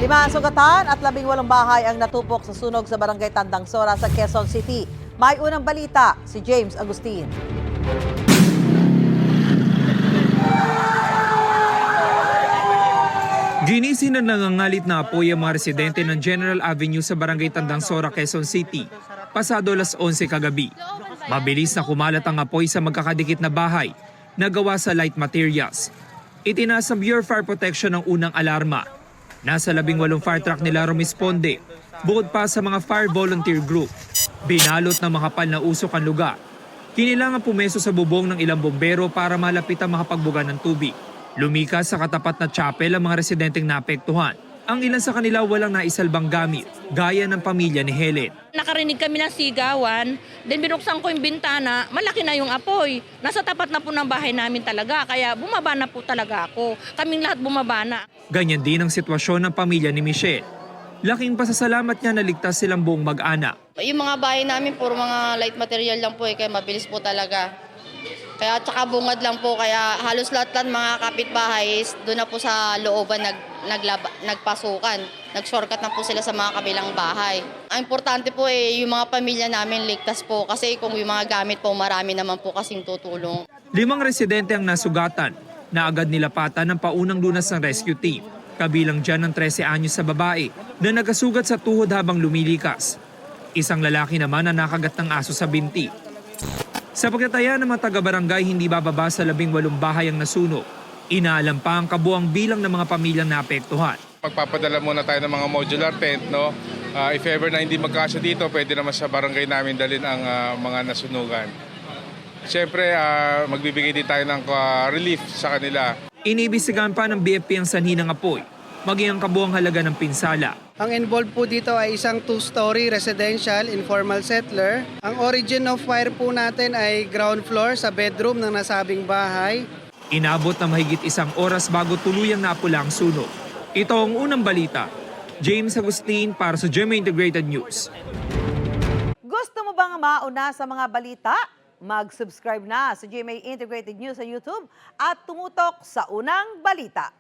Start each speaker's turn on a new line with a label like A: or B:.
A: 5 sugatan at 18 bahay ang natupok sa sunog sa barangay Tandang Sora sa Quezon City. May unang balita, si James Agustin.
B: Ginising na nangangalit na apoy ang mga residente ng General Avenue sa barangay Tandang Sora, Quezon City, pasado alas 11 kagabi. Mabilis na kumalat ang apoy sa magkakadikit na bahay na gawa sa light materials. Itinaas ng Bureau of Fire Protection ang unang alarma. Nasa 18 fire truck nila rumisponde, bukod pa sa mga fire volunteer group. Binalot ng makapal na usok ang lugar. Kinilangan pumeso sa bubong ng ilang bombero para malapit ang makapagbuga ng tubig. Lumikas sa katapat na chapel ang mga residenteng naapektuhan. Ang ilan sa kanila walang naisalbang gamit, gaya ng pamilya ni Helen.
C: Nakarinig kami ng sigawan, then binuksan ko yung bintana, malaki na yung apoy. Nasa tapat na po ng bahay namin talaga, kaya bumaba na po talaga ako. Kaming lahat bumaba na.
B: Ganyan din ang sitwasyon ng pamilya ni Michelle. Laking pasasalamat niya na ligtas silang buong mag-anak.
D: Yung mga bahay namin, puro mga light material lang po kaya mabilis po talaga. Kaya tsaka bungad lang po, kaya halos lahat lang mga kapitbahay, doon na po sa looban nagpasukan. Nag-shortcut na po sila sa mga kabilang bahay. Ang importante po yung mga pamilya namin ligtas po kasi kung yung mga gamit po marami naman po kasing tutulong.
B: 5 residente ang nasugatan na agad nilapatan ng paunang lunas ng rescue team. Kabilang dyan ng 13 anyos sa babae na nagasugat sa tuhod habang lumilikas. Isang lalaki naman na nakagat ng aso sa binti. Sa pagtataya ng mga taga-barangay, hindi bababa sa 18 bahay ang nasunog. Inaalam pa ang kabuang bilang ng mga pamilyang naapektuhan.
E: Magpapadala muna tayo ng mga modular tent, no? If ever na hindi magkasya dito, pwede naman sa barangay namin dalhin ang mga nasunugan. Siyempre, magbibigay din tayo ng relief sa kanila.
B: Inibisigan pa ng BFP ang sanhi ng apoy, maging ang kabuang halaga ng pinsala.
F: Ang involved po dito ay isang 2-story residential informal settler. Ang origin of fire po natin ay ground floor sa bedroom ng nasabing bahay.
B: Inabot na mahigit 1 oras bago tuluyang napula ang sunog. Ito ang unang balita. James Agustin para sa GMA Integrated News.
A: Gusto mo bang mauna sa mga balita? Mag-subscribe na sa GMA Integrated News sa YouTube at tumutok sa unang balita.